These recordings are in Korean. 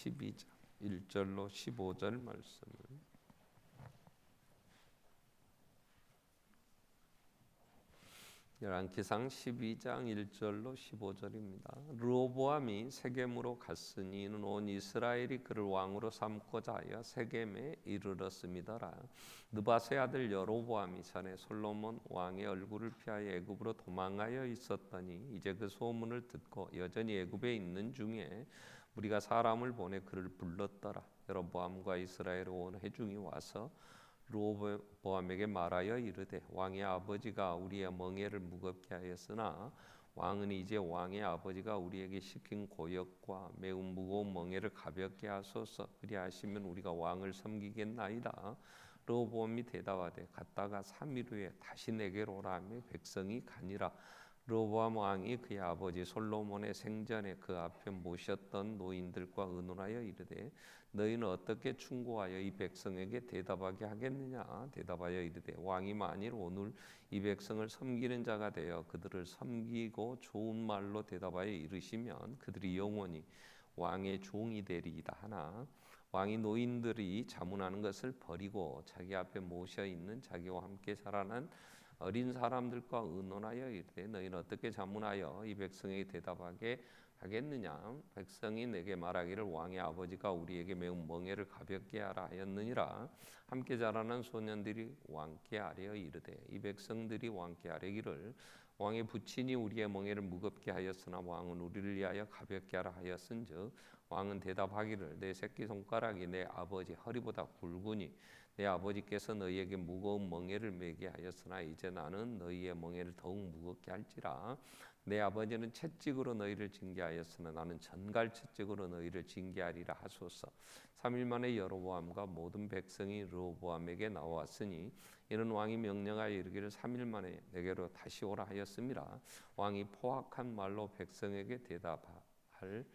12장 1절로 15절 말씀을 열왕기상 12장 1절로 15절입니다. 르호보암이 세겜으로 갔으니 이는 온 이스라엘이 그를 왕으로 삼고자 하여 세겜에 이르렀음이더라. 느밧의 아들 여로보암이 전에 솔로몬 왕의 얼굴을 피하여 애굽으로 도망하여 있었더니 이제 그 소문을 듣고 여전히 애굽에 있는 중에 우리가 사람을 보내 그를 불렀더라. 여로보암과 이스라엘 온 회중이 와서 르호보암에게 말하여 이르되 왕의 아버지가 우리의 멍에를 무겁게 하였으나 왕은 이제 왕의 아버지가 우리에게 시킨 고역과 매우 무거운 멍에를 가볍게 하소서. 그리하시면 우리가 왕을 섬기겠나이다. 르호보암이 대답하되 갔다가 3일 후에 다시 내게로 오라 하며 백성이 가니라. 르호보암 왕이 그의 아버지 솔로몬의 생전에 그 앞에 모셨던 노인들과 의논하여 이르되 너희는 어떻게 충고하여 이 백성에게 대답하게 하겠느냐. 대답하여 이르되 왕이 만일 오늘 이 백성을 섬기는 자가 되어 그들을 섬기고 좋은 말로 대답하여 이르시면 그들이 영원히 왕의 종이 되리이다 하나 왕이 노인들이 자문하는 것을 버리고 자기 앞에 모셔 있는 자기와 함께 자라난 어린 사람들과 의논하여 이르되 너희는 어떻게 자문하여 이 백성에게 대답하게 하겠느냐. 백성이 내게 말하기를 왕의 아버지가 우리에게 매우 멍에를 가볍게 하라 하였느니라. 함께 자라난 소년들이 왕께 아뢰어 이르되 이 백성들이 왕께 아뢰기를 왕의 부친이 우리의 멍에를 무겁게 하였으나 왕은 우리를 위하여 가볍게 하라 하였은즉 왕은 대답하기를 내 새끼손가락이 내 아버지 허리보다 굵으니 내 아버지께서 너희에게 무거운 멍에를 메게 하였으나 이제 나는 너희의 멍에를 더욱 무겁게 할지라. 내 아버지는 채찍으로 너희를 징계하였으나 나는 전갈 채찍으로 너희를 징계하리라 하소서. 3일 만에 여로보암과 모든 백성이 르호보암에게 나왔으니 이는 왕이 명령하여 이르기를 3일 만에 내게로 다시 오라 하였음이라. 왕이 포악한 말로 백성에게 대답할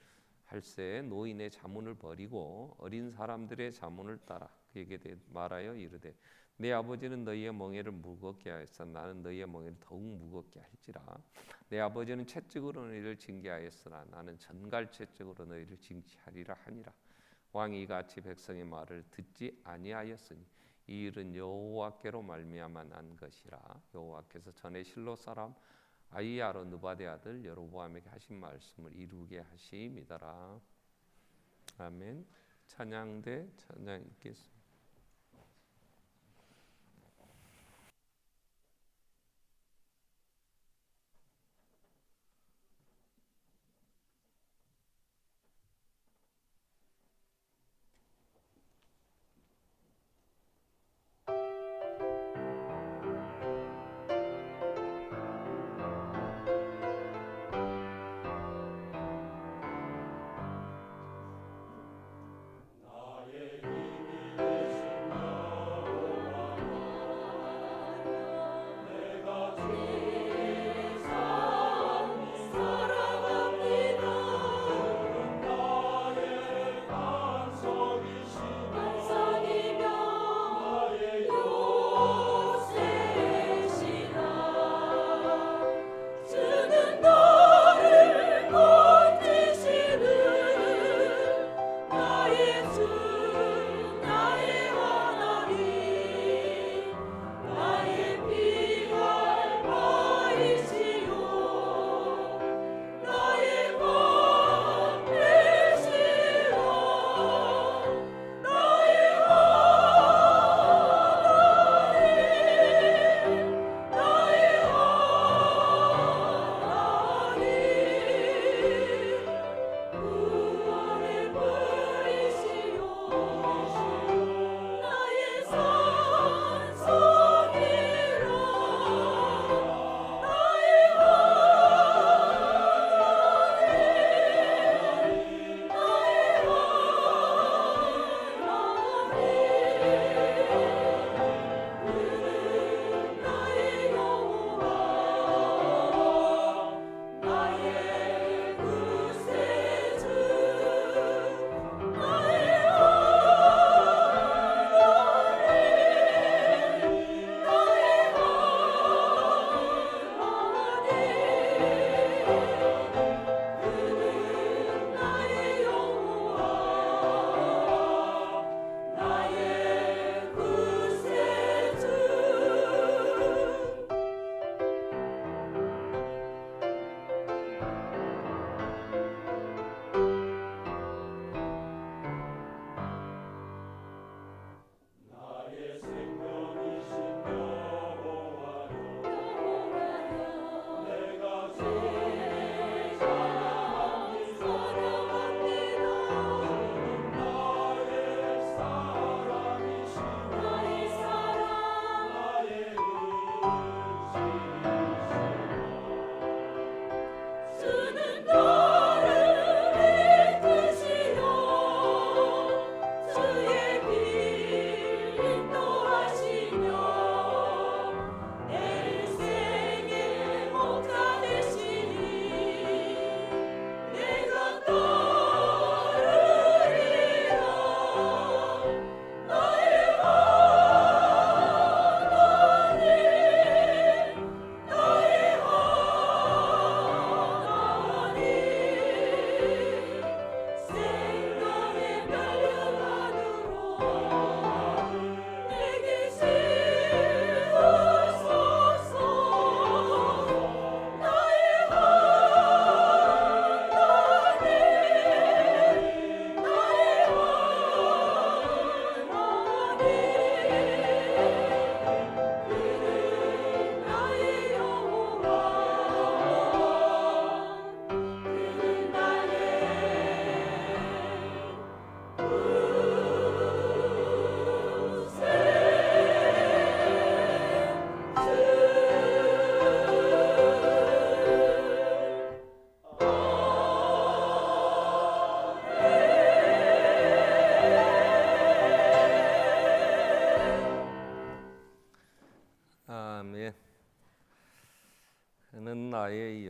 할세 노인의 자문을 버리고 어린 사람들의 자문을 따라 그에게 말하여 이르되 내 아버지는 너희의 멍에를 무겁게 하였으나 나는 너희의 멍에를 더욱 무겁게 할지라. 내 아버지는 채찍으로 너희를 징계하였으나 나는 전갈 채찍으로 너희를 징계하리라 하니라. 왕이 이같이 백성의 말을 듣지 아니하였으니 이 일은 여호와께로 말미암아 난 것이라. 여호와께서 전에 실로 사람 아히야로 느밧의 아들 여로보암에게 하신 말씀을 이루게 하심이더라. 아멘. 찬양대 찬양 읽겠습니다. 나의 힘이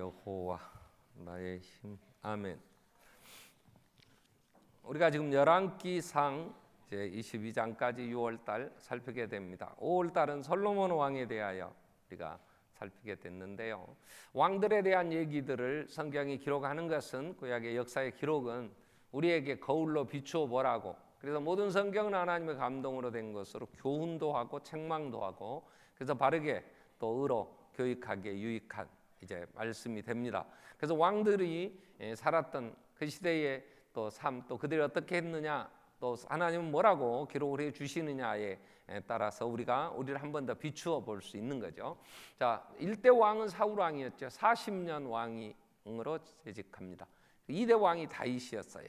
여호와 나의 힘. 아멘. 우리가 지금 열왕기상 제 22장까지 6월달 살피게 됩니다. 5월달은 솔로몬 왕에 대하여 우리가 살피게 됐는데요. 왕들에 대한 얘기들을 성경이 기록하는 것은, 구약의 역사의 기록은 우리에게 거울로 비추어 보라고, 그래서 모든 성경은 하나님의 감동으로 된 것으로 교훈도 하고 책망도 하고, 그래서 바르게 또 의로 교육하기에 유익한 이제 말씀이 됩니다. 그래서 왕들이 살았던 그 시대의 또 삶, 또 그들이 어떻게 했느냐, 또 하나님은 뭐라고 기록을 해 주시느냐에 따라서 우리를 한 번 더 비추어 볼 수 있는 거죠. 자, 1대 왕은 사울 왕이었죠. 40년 왕으로 재직합니다. 2대 왕이 다윗이었어요.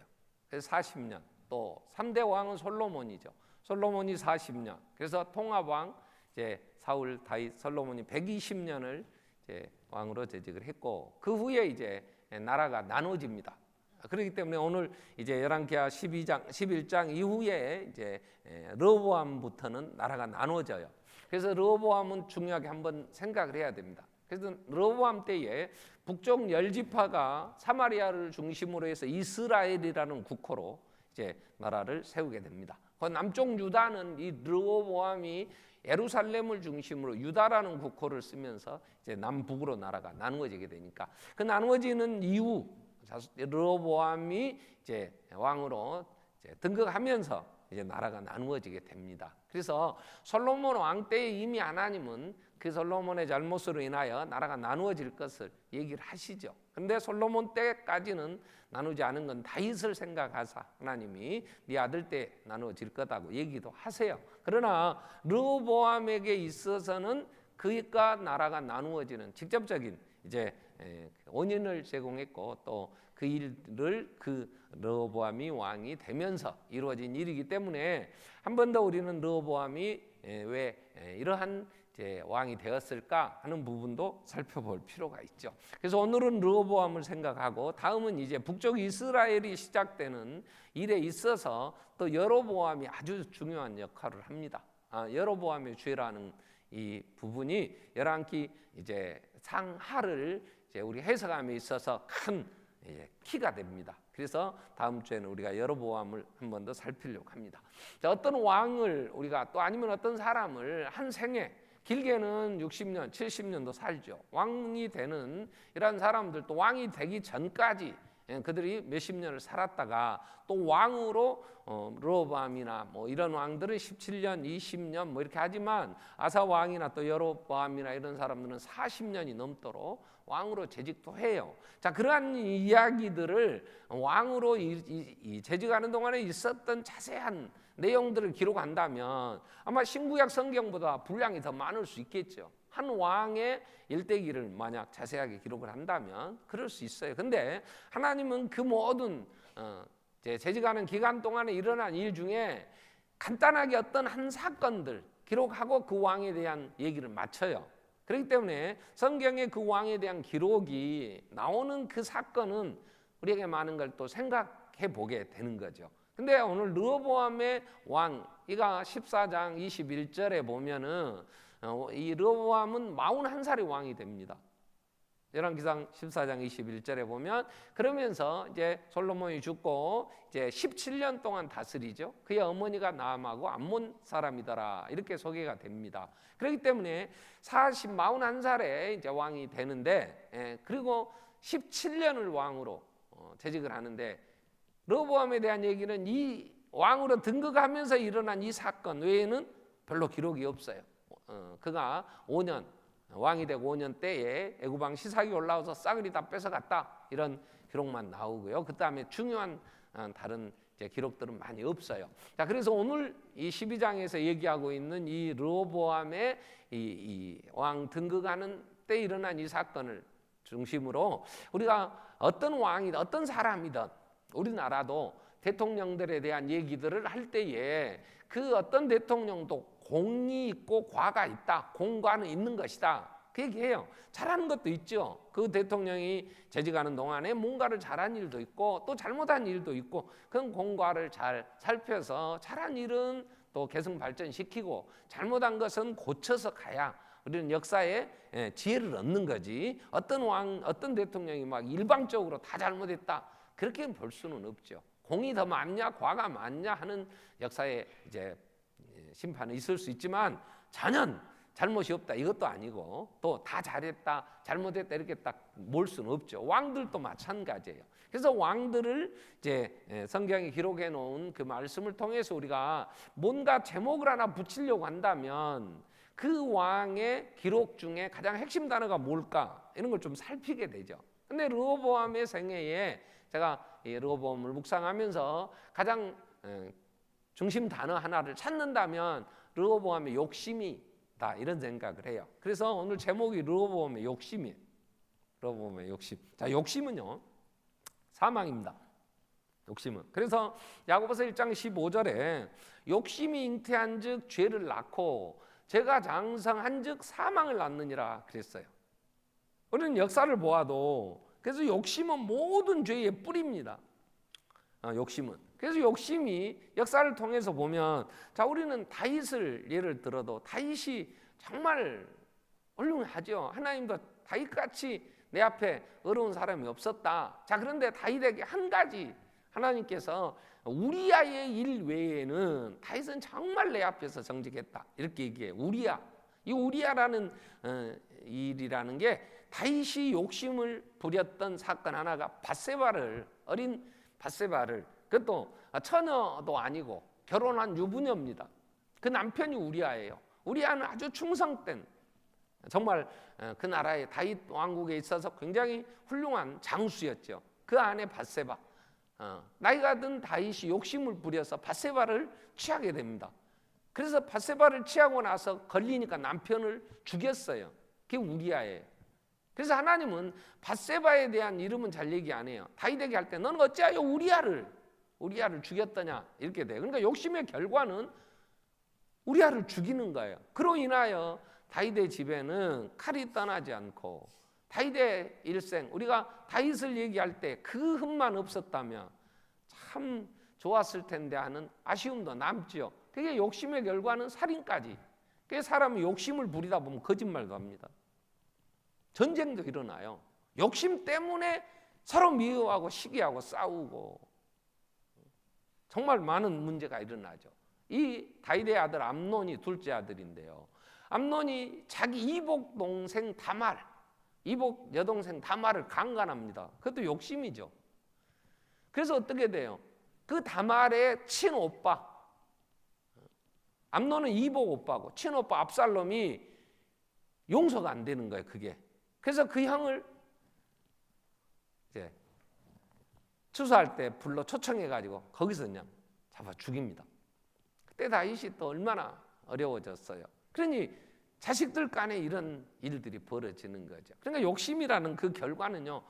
그래서 40년. 또 3대 왕은 솔로몬이죠. 솔로몬이 40년. 그래서 통합왕 이제 사울, 다윗, 솔로몬이 120년을 이제 왕으로 재직을 했고, 그 후에 이제 나라가 나눠집니다. 그렇기 때문에 오늘 이제 열왕기하 11장 이후에 이제 르호보암부터는 나라가 나눠져요. 그래서 르호보암은 중요하게 한번 생각을 해야 됩니다. 그래서 르호보암 때에 북쪽 10지파가 사마리아를 중심으로 해서 이스라엘이라는 국호로 이제 나라를 세우게 됩니다. 그 남쪽 유다는 이 르호보암이 예루살렘을 중심으로 유다라는 국호를 쓰면서 이제 남북으로 나라가 나누어지게 되니까, 그 나누어지는 이후 르호보암이 이제 왕으로 이제 등극하면서 이제 나라가 나누어지게 됩니다. 그래서 솔로몬 왕 때에 이미 하나님은 그 솔로몬의 잘못으로 인하여 나라가 나누어질 것을 얘기를 하시죠. 그런데 솔로몬 때까지는 나누지 않은 건 다윗을 생각하사 하나님이 네 아들 때 나누어질 거다고 얘기도 하세요. 그러나 르호보암에게 있어서는 그가 나라가 나누어지는 직접적인 이제 원인을 제공했고, 또 그 일을 그 르호보암이 왕이 되면서 이루어진 일이기 때문에 한 번 더 우리는 르호보암이 왜 이러한 이제 왕이 되었을까 하는 부분도 살펴볼 필요가 있죠. 그래서 오늘은 르호보암을 생각하고, 다음은 이제 북쪽 이스라엘이 시작되는 일에 있어서 또 여로보암이 아주 중요한 역할을 합니다. 여로보암의 죄라는 이 부분이 열왕기 이제 상하를 이제 우리 해석함에 있어서 큰 키가 됩니다. 그래서 다음 주에는 우리가 여로보암을 한 번 더 살피려고 합니다. 자, 어떤 왕을 우리가, 또 아니면 어떤 사람을 한 생에 길게는 60년, 70년도 살죠. 왕이 되는 이런 사람들, 또 왕이 되기 전까지 그들이 몇십 년을 살았다가 또 왕으로 르호보암이나 뭐 이런 왕들은 17년, 20년 뭐 이렇게 하지만, 아사 왕이나 또 여로보암이나 이런 사람들은 40년이 넘도록 왕으로 재직도 해요. 자, 그러한 이야기들을 왕으로 재직하는 동안에 있었던 자세한 내용들을 기록한다면 아마 신구약 성경보다 분량이 더 많을 수 있겠죠. 한 왕의 일대기를 만약 자세하게 기록을 한다면 그럴 수 있어요. 근데 하나님은 그 모든 재직하는 기간 동안에 일어난 일 중에 간단하게 어떤 한 사건들 기록하고 그 왕에 대한 얘기를 맞춰요. 그렇기 때문에 성경에 그 왕에 대한 기록이 나오는 그 사건은 우리에게 많은 걸 또 생각해 보게 되는 거죠. 근데 오늘 르호보암의 왕, 이가 14장 21절에 보면은 이 르호보암은 41살의 왕이 됩니다. 열왕기상 14장 21절에 보면, 그러면서 이제 솔로몬이 죽고 이제 17년 동안 다스리죠. 그의 어머니가 나암하고 암몬 사람이더라, 이렇게 소개가 됩니다. 그렇기 때문에 41살에 이제 왕이 되는데, 그리고 17년을 왕으로 재직을 하는데, 르호보암에 대한 얘기는 이 왕으로 등극하면서 일어난 이 사건 외에는 별로 기록이 없어요. 그가 5년 왕이 되고 5년 때에 애굽왕 시삭이 올라와서 싹을 다 뺏어갔다, 이런 기록만 나오고요. 그 다음에 중요한 다른 이제 기록들은 많이 없어요. 자, 그래서 오늘 이 12장에서 얘기하고 있는 이 르호보암의 이 왕 등극하는 때 일어난 이 사건을 중심으로 우리가 어떤 왕이든 어떤 사람이든 우리나라도 대통령들에 대한 얘기들을 할 때에 그 어떤 대통령도 공이 있고 과가 있다, 공과는 있는 것이다, 그 얘기해요. 잘하는 것도 있죠. 그 대통령이 재직하는 동안에 뭔가를 잘한 일도 있고 또 잘못한 일도 있고, 그런 공과를 잘 살펴서 잘한 일은 또 개선 발전시키고 잘못한 것은 고쳐서 가야 우리는 역사에 지혜를 얻는 거지. 어떤 왕, 어떤 대통령이 막 일방적으로 다 잘못했다 그렇게 볼 수는 없죠. 공이 더 많냐, 과가 많냐 하는 역사에 이제 심판은 있을 수 있지만 전혀 잘못이 없다 이것도 아니고 또 다 잘했다, 잘못했다 이렇게 딱 몰 수는 없죠. 왕들도 마찬가지예요. 그래서 왕들을 이제 성경에 기록해 놓은 그 말씀을 통해서 우리가 뭔가 제목을 하나 붙이려고 한다면 그 왕의 기록 중에 가장 핵심 단어가 뭘까 이런 걸 좀 살피게 되죠. 근데 르호보암의 생애에 제가 이 르호보암을 묵상하면서 가장 중심 단어 하나를 찾는다면 르호보암의 욕심이다 이런 생각을 해요. 그래서 오늘 제목이 르호보암의 욕심이에요. 르호보암의 욕심. 자, 욕심은요 사망입니다. 욕심은. 그래서 야고보서 1장 15절에 욕심이 잉태한즉 죄를 낳고 죄가 장성한즉 사망을 낳느니라 그랬어요. 우리는 역사를 보아도 그래서 욕심은 모든 죄의 뿌리입니다. 욕심은. 그래서 욕심이 역사를 통해서 보면 자 우리는 다윗을 예를 들어도 다윗이 정말 훌륭하죠. 하나님도 다윗같이 내 앞에 어려운 사람이 없었다. 자 그런데 다윗에게 한 가지 하나님께서 우리아의 일 외에는 다윗은 정말 내 앞에서 정직했다 이렇게 얘기해요. 우리아. 이 우리아라는 일이라는 게 다윗이 욕심을 부렸던 사건 하나가 밧세바를 어린 밧세바를 그것도 처녀도 아니고 결혼한 유부녀입니다. 그 남편이 우리아예요. 우리아는 아주 충성된 정말 그 나라의 다윗 왕국에 있어서 굉장히 훌륭한 장수였죠. 그 안에 밧세바 나이가 든 다윗이 욕심을 부려서 밧세바를 취하게 됩니다. 그래서 밧세바를 취하고 나서 걸리니까 남편을 죽였어요. 그게 우리아예요. 그래서 하나님은 밧세바에 대한 이름은 잘 얘기 안 해요. 다윗에게 할 때 너는 어찌하여 우리아를 죽였더냐 이렇게 돼요. 그러니까 욕심의 결과는 우리아를 죽이는 거예요. 그로 인하여 다윗의 집에는 칼이 떠나지 않고 다윗의 일생 우리가 다윗을 얘기할 때 그 흠만 없었다면 참 좋았을 텐데 하는 아쉬움도 남죠. 그게 욕심의 결과는 살인까지. 그게 사람이 욕심을 부리다 보면 거짓말도 합니다. 전쟁도 일어나요. 욕심 때문에 서로 미워하고 시기하고 싸우고 정말 많은 문제가 일어나죠. 이 다윗의 아들 암논이 둘째 아들인데요. 암논이 자기 이복 동생 다말, 이복 여동생 다말을 강간합니다. 그것도 욕심이죠. 그래서 어떻게 돼요? 그 다말의 친오빠, 암논은 이복 오빠고 친오빠 압살롬이 용서가 안 되는 거예요. 그게. 그래서 그 형을 이제 추수할 때 불러 초청해가지고 거기서 그냥 잡아 죽입니다. 그때 다윗이 또 얼마나 어려워졌어요. 그러니 자식들 간에 이런 일들이 벌어지는 거죠. 그러니까 욕심이라는 그 결과는요.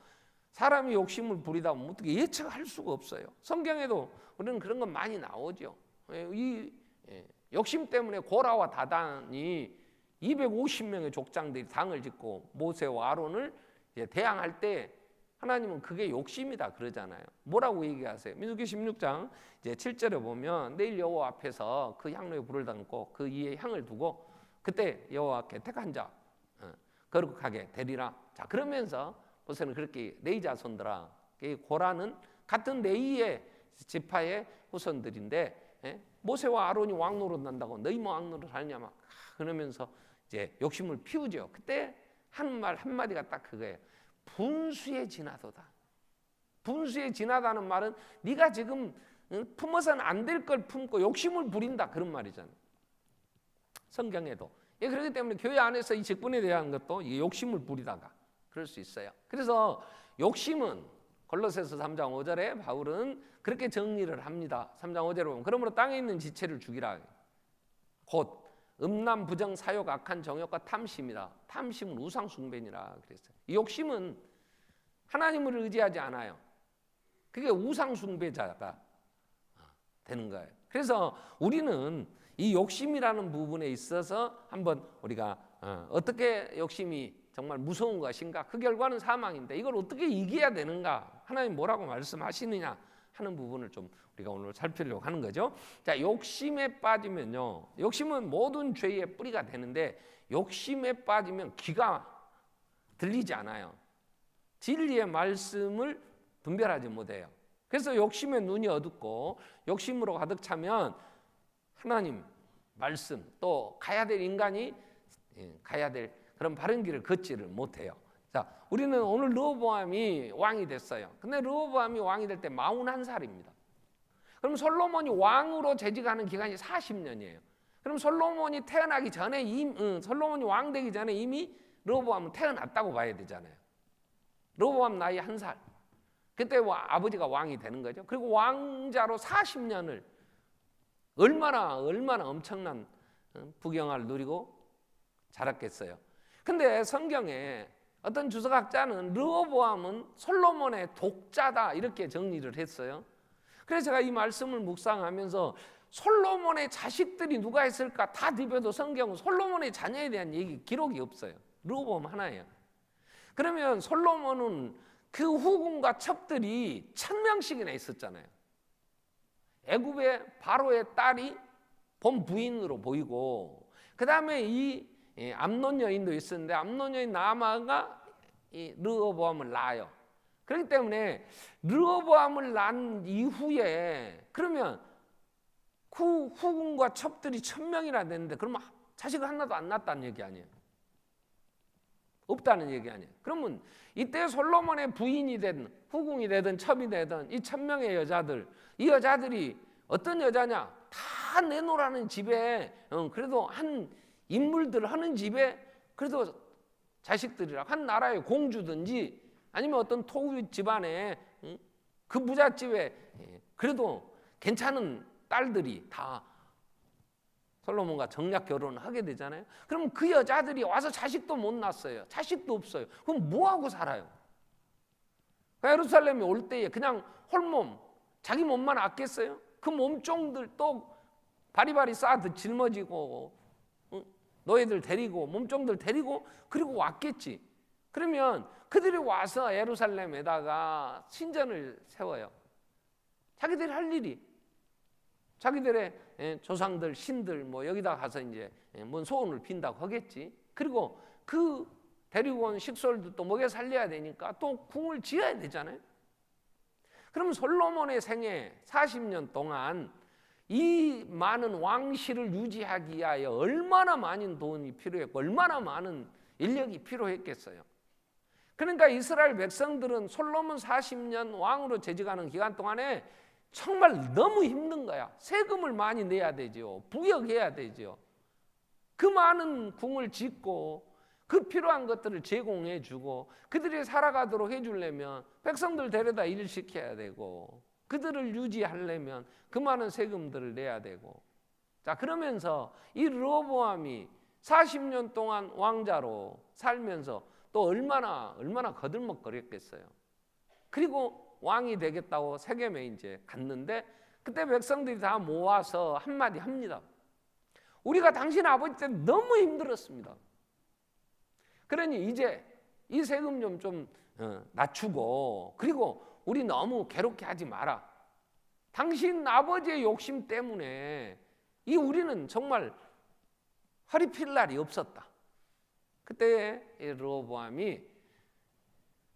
사람이 욕심을 부리다 보면 어떻게 예측할 수가 없어요. 성경에도 우리는 그런 건 많이 나오죠. 이 욕심 때문에 고라와 다단이 250명의 족장들이 당을 짓고 모세와 아론을 대항할 때 하나님은 그게 욕심이다 그러잖아요. 뭐라고 얘기하세요? 민수기 16장 이제 7절에 보면 내일 여호와 앞에서 그 향로에 불을 담고 그 위에 향을 두고 그때 여호와께 택한 자 거룩하게 되리라. 자 그러면서 모세는 그렇게 레위 자손들아, 고라는 같은 레위의 지파의 후손들인데 모세와 아론이 왕노릇 난다고 너희 뭐 왕노릇 하느냐 막 그러면서 이제 욕심을 피우죠. 그때 하는 말 한마디가 딱 그거예요. 분수에 지나도다. 분수에 지나다는 말은 네가 지금 품어서는 안 될 걸 품고 욕심을 부린다 그런 말이잖아요. 성경에도. 그렇기 때문에 교회 안에서 이 직분에 대한 것도 욕심을 부리다가 그럴 수 있어요. 그래서 욕심은 골로새서 3장 5절에 바울은 그렇게 정리를 합니다. 3장 5절에 보면 그러므로 땅에 있는 지체를 죽이라. 곧 음란, 부정, 사욕, 악한 정욕과 탐심이다. 탐심은 우상 숭배니라 그랬어요. 이 욕심은 하나님을 의지하지 않아요. 그게 우상 숭배자가 되는 거예요. 그래서 우리는 이 욕심이라는 부분에 있어서 한번 우리가 어떻게 욕심이 정말 무서운 것인가? 그 결과는 사망인데 이걸 어떻게 이겨야 되는가? 하나님 뭐라고 말씀하시느냐? 하는 부분을 좀 우리가 오늘 살피려고 하는 거죠. 자, 욕심에 빠지면요, 욕심은 모든 죄의 뿌리가 되는데 욕심에 빠지면 귀가 들리지 않아요. 진리의 말씀을 분별하지 못해요. 그래서 욕심에 눈이 어둡고 욕심으로 가득 차면 하나님 말씀 또 가야 될 인간이 가야 될 그런 바른 길을 걷지를 못해요. 자, 우리는 오늘 르호보암이 왕이 됐어요. 근데 르호보암이 왕이 될 때 41살입니다. 그럼 솔로몬이 왕으로 재직하는 기간이 40년이에요. 그럼 솔로몬이 태어나기 전에 솔로몬이 왕 되기 전에 이미 르호보암은 태어났다고 봐야 되잖아요. 르호보암 나이 1살. 그때 아버지가 왕이 되는 거죠. 그리고 왕자로 40년을 얼마나 엄청난 부경을 누리고 자랐겠어요. 근데 성경에 어떤 주석학자는 르호보암은 솔로몬의 독자다 이렇게 정리를 했어요. 그래서 제가 이 말씀을 묵상하면서 솔로몬의 자식들이 누가 있을까 다 뒤벼도 성경은 솔로몬의 자녀에 대한 기록이 없어요. 르호보암 하나예요. 그러면 솔로몬은 그 후궁과 첩들이 1000명씩이나 있었잖아요. 애굽의 바로의 딸이 본 부인으로 보이고, 그 다음에 이 암논 여인도 있었는데 암논 여인 나아마가 이 르호보암을 낳아요. 그렇기 때문에 르호보암을 낳은 이후에 그러면 그 후궁과 첩들이 1000명이나 됐는데 그러면 자식을 하나도 안 낳았다는 얘기 아니에요. 없다는 얘기 아니에요. 그러면 이때 솔로몬의 부인이 되든 후궁이 되든 첩이 되든 이 1000명의 여자들, 이 여자들이 어떤 여자냐? 다 내놓으라는 집에 그래도 한 인물들 하는 집에 그래도 자식들이라 한 나라의 공주든지 아니면 어떤 토우 집안에 그 부잣집에 그래도 괜찮은 딸들이 다 솔로몬과 정략 결혼을 하게 되잖아요. 그럼 그 여자들이 와서 자식도 못 낳았어요. 자식도 없어요. 그럼 뭐하고 살아요? 예루살렘에 올 때에 그냥 홀몸 자기 몸만 아꼈어요? 그 몸종들 또 바리바리 쌓아 짊어지고 노예들 데리고 몸종들 데리고 그리고 왔겠지. 그러면 그들이 와서 예루살렘에다가 신전을 세워요. 자기들이 할 일이 자기들의 조상들 신들 뭐 여기다 가서 이제 뭔 소원을 빈다고 하겠지. 그리고 그 데리고 온 식솔도 또 먹여 살려야 되니까 또 궁을 지어야 되잖아요. 그럼 솔로몬의 생애 40년 동안 이 많은 왕실을 유지하기 위하여 얼마나 많은 돈이 필요했고 얼마나 많은 인력이 필요했겠어요. 그러니까 이스라엘 백성들은 솔로몬 40년 왕으로 재직하는 기간 동안에 정말 너무 힘든 거야. 세금을 많이 내야 되죠. 부역해야 되죠. 그 많은 궁을 짓고 그 필요한 것들을 제공해 주고 그들이 살아가도록 해주려면 백성들 데려다 일을 시켜야 되고 그들을 유지하려면 그 많은 세금들을 내야 되고. 자, 그러면서 이 르호보암이 40년 동안 왕자로 살면서 또 얼마나 거들먹거렸겠어요. 그리고 왕이 되겠다고 세겜에 이제 갔는데 그때 백성들이 다 모아서 한마디 합니다. 우리가 당신 아버지 때 너무 힘들었습니다. 그러니 이제 이 세금 좀 낮추고 그리고 우리 너무 괴롭게 하지 마라. 당신 아버지의 욕심 때문에 이 우리는 정말 허리 필 날이 없었다. 그때 르호보암이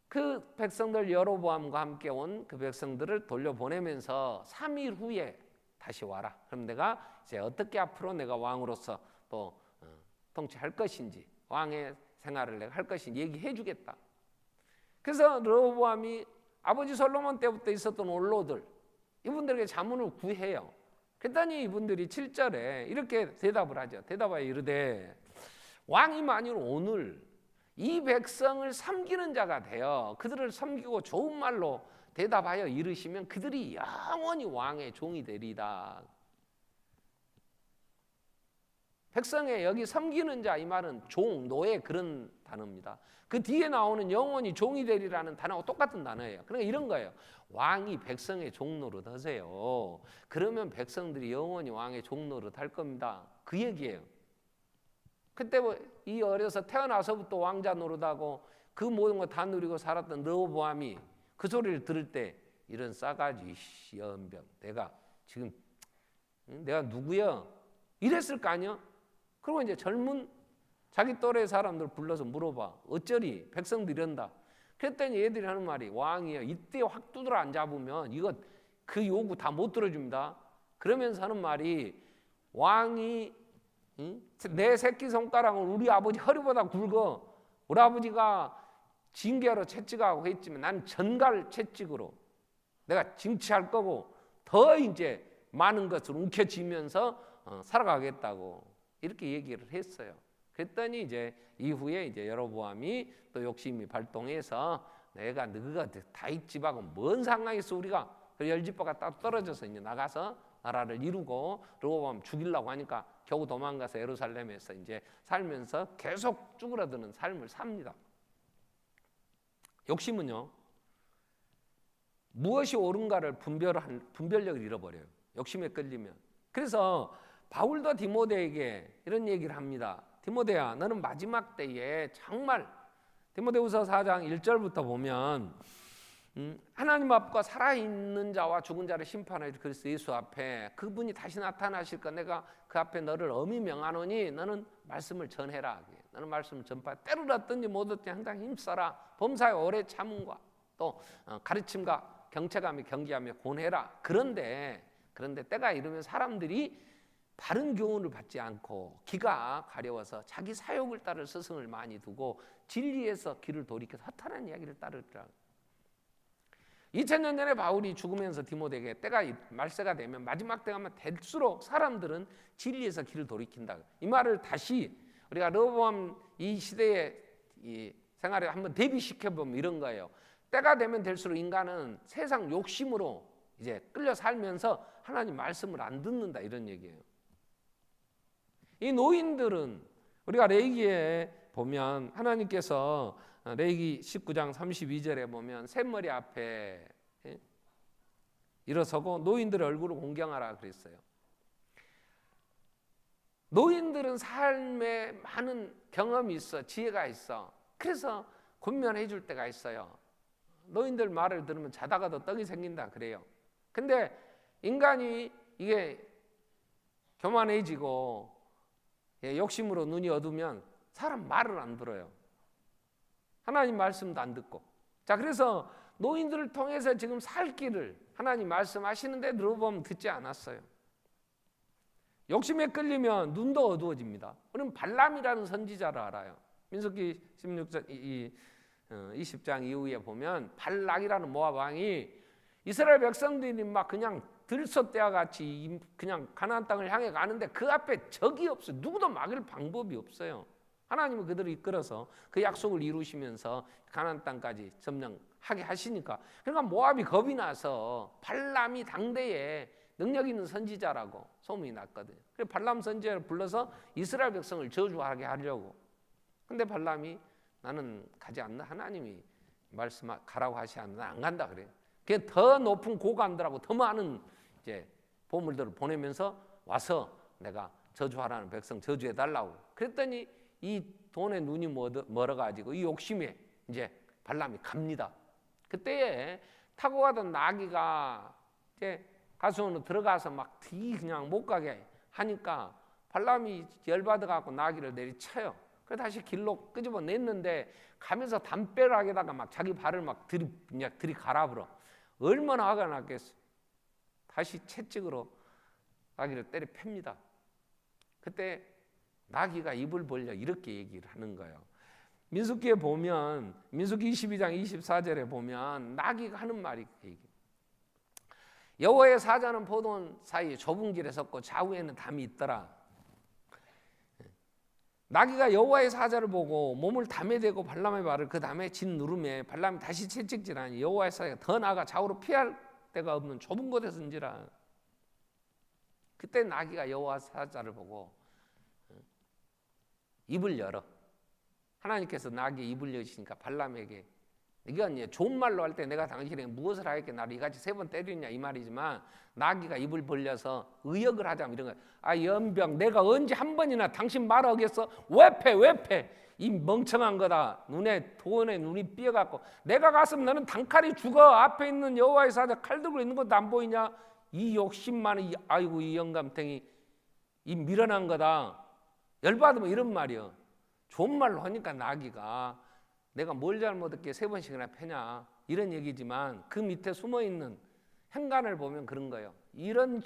그 백성들 여로보암과 함께 온 그 백성들을 돌려보내면서 3일 후에 다시 와라. 그럼 내가 이제 어떻게 앞으로 내가 왕으로서 또 통치할 것인지 왕의 생활을 내가 할 것인지 얘기해 주겠다. 그래서 르호보암이 아버지 솔로몬 때부터 있었던 원로들 이분들에게 자문을 구해요. 그랬더니 이분들이 7절에 이렇게 대답을 하죠. 대답하여 이르되 왕이 만일 오늘 이 백성을 섬기는 자가 되어 그들을 섬기고 좋은 말로 대답하여 이르시면 그들이 영원히 왕의 종이 되리다. 백성의 여기 섬기는 자 이 말은 종, 노예 그런 단어입니다. 그 뒤에 나오는 영원히 종이 되리라는 단어하고 똑같은 단어예요. 그러니까 이런 거예요. 왕이 백성의 종노릇 하세요. 그러면 백성들이 영원히 왕의 종노릇 할 겁니다. 그 얘기예요. 그때 이 어려서 태어나서부터 왕자 노릇하고 그 모든 거 다 누리고 살았던 르호보암이 그 소리를 들을 때 이런 싸가지 연병, 내가 지금 내가 누구야? 이랬을 거 아니야? 그리고 이제 젊은 자기 또래 사람들 불러서 물어봐. 어쩌리? 백성들 이런다. 그랬더니 얘들이 하는 말이 왕이야. 이때 확 두드러 안 잡으면 이거 그 요구 다 못 들어줍니다. 그러면서 하는 말이 왕이 내 새끼손가락을 우리 아버지 허리보다 굵어. 우리 아버지가 징계로 채찍하고 했지만 난 전갈 채찍으로 내가 징치할 거고 더 이제 많은 것을 움켜쥐면서 살아가겠다고 이렇게 얘기를 했어요. 그랬더니 이제 이후에 이제 여로보암이 또 욕심이 발동해서 내가 너가 다윗 집하고 뭔 상관이 있어 우리가 열지파가 딱 떨어져서 이제 나가서 나라를 이루고 르호보암 죽이려고 하니까 겨우 도망가서 예루살렘에서 이제 살면서 계속 쭈그러드는 삶을 삽니다. 욕심은요 무엇이 옳은가를 분별력을 잃어버려요. 욕심에 끌리면. 그래서 바울도 디모데에게 이런 얘기를 합니다. 디모데야, 너는 마지막 때에 정말 디모데후서 4장 1절부터 보면 하나님 앞과 살아있는 자와 죽은 자를 심판할 그리스도 예수 앞에 그분이 다시 나타나실 거 내가 그 앞에 너를 엄히 명하노니 너는 말씀을 전해라. 너는 말씀을 전파해. 때를 얻든지 못 얻든지 항상 힘써라. 범사에 오래 참음과 또 가르침과 경체감에 경계하며 권해라. 그런데 때가 이르면 사람들이 바른 교훈을 받지 않고 기가 가려워서 자기 사욕을 따를 스승을 많이 두고 진리에서 길을 돌이켜서 허탄한 이야기를 따르더라. 2000년 전에 바울이 죽으면서 디모데에게 때가 말세가 되면 마지막 때가 될수록 사람들은 진리에서 길을 돌이킨다. 이 말을 다시 우리가 르호보암 이 시대의 이 생활에 한번 대비시켜 보면 이런 거예요. 때가 되면 될수록 인간은 세상 욕심으로 이제 끌려 살면서 하나님 말씀을 안 듣는다 이런 얘기예요. 이 노인들은 우리가 레위기에 보면 하나님께서 레위기 19장 32절에 보면 샘머리 앞에 일어서고 노인들의 얼굴을 공경하라 그랬어요. 노인들은 삶에 많은 경험이 있어, 지혜가 있어. 그래서 권면해 줄 때가 있어요. 노인들 말을 들으면 자다가도 떡이 생긴다 그래요. 근데 인간이 이게 교만해지고 욕심으로 눈이 어두면 사람 말을 안 들어요. 하나님 말씀도 안 듣고. 자, 그래서 노인들을 통해서 지금 살 길을 하나님 말씀하시는데 르호보암은 듣지 않았어요. 욕심에 끌리면 눈도 어두워집니다. 우리는 발람이라는 선지자를 알아요. 민수기 16장 20장 이후에 보면 발락이라는 모압 왕이 이스라엘 백성들이 막 그냥 들소떼와 같이 그냥 가나안 땅을 향해 가는데 그 앞에 적이 없어요. 누구도 막을 방법이 없어요. 하나님은 그들을 이끌어서 그 약속을 이루시면서 가나안 땅까지 점령하게 하시니까 그러니까 모압이 겁이 나서 발람이 당대에 능력 있는 선지자라고 소문이 났거든요. 그래서 발람 선지자를 불러서 이스라엘 백성을 저주하게 하려고. 근데 발람이 나는 가지 않는 하나님이 말씀 가라고 하시 않는 안 간다 그래요. 그게 더 높은 고관들하고 더 많은 이제 보물들을 보내면서 와서 내가 저주하라는 백성 저주해 달라고. 그랬더니 이 돈에 눈이 멀어가지고 이 욕심에 이제 발람이 갑니다. 그때에 타고 가던 나귀가 이제 가수원으로 들어가서 막 뒤 그냥 못 가게 하니까 발람이 열받아갖고 나귀를 내리쳐요. 그래서 다시 길로 끄집어 냈는데 가면서 담벼락에다가 막 자기 발을 막 들이갈아버려. 얼마나 화가 났겠어. 다시 채찍으로 나귀를 때려 팹니다. 그때 나귀가 입을 벌려 이렇게 얘기를 하는 거예요. 민수기에 보면 민수기 22장 24절에 보면 나귀가 하는 말이 얘기해요. 여호와의 사자는 포도원 사이에 좁은 길에 섰고 좌우에는 담이 있더라. 나귀가 여호와의 사자를 보고 몸을 담에 대고 발람의 발을 그 담에 짓 누름에 발람이 다시 채찍질하니 여호와의 사자가 더 나아가 좌우로 피할 데가 없는 좁은 곳에 선지라. 그때 나귀가 여호와 사자를 보고 입을 열어. 하나님께서 나귀의 입을 여시니까 발람에게 이건 좋은 말로 할 때 내가 당신에게 무엇을 하였게 나를 이같이 3번 때리냐 이 말이지만 나귀가 입을 벌려서 의역을 하자면 이런 거야. 아 연병 내가 언제 한 번이나 당신 말 어겼어? 왜 패? 이 멍청한 거다. 돈에 눈이 삐어갖고 내가 갔으면 너는 단칼이 죽어. 앞에 있는 여호와의 사자 칼 들고 있는 것도 안 보이냐? 이 욕심만은 아이고 이 영감탱이 이 미련한 거다. 열받으면 이런 말이요. 좋은 말로 하니까 나기가 내가 뭘 잘못했기에 3번씩이나 패냐 이런 얘기지만 그 밑에 숨어있는 행간을 보면 그런 거예요. 이런